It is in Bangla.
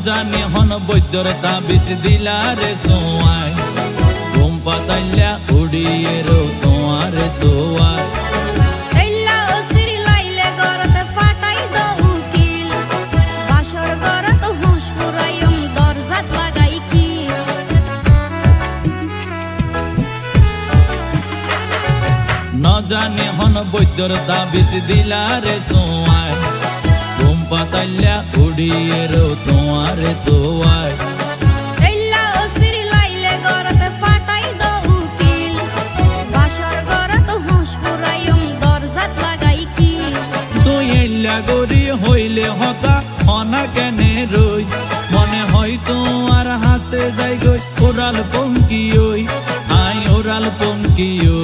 জানি হন বৈদ্যর তাবিজ দিলা রে সোয়াই ঘুম পাতাইলা উড়িয়ে রো তোমার দোয়ার এল্লা অস্থির লাইলে গরতে ফাটাই দো উকিল বাসর গরত হুঁশ পুরাইম দরজাত লাগাই কি ন জানি হন বৈদ্যর তাবিজ দিলা রে সোয়াই ঘুম পাতাইলা উড়িয়ে রো তোমার দোয়ার এল্লা অস্থির লাইলে গরতে ফাটাই দো উকিল বাসর গরত হুঁশ পুরাইম দরজাত লাগাই কি তুই এল্লা গরি হইলে হতা হনা কেনে রই মনে হয়তো আর হাসে যাই গই ওরাল পঙ্কি ওই আই ওরাল পঙ্কি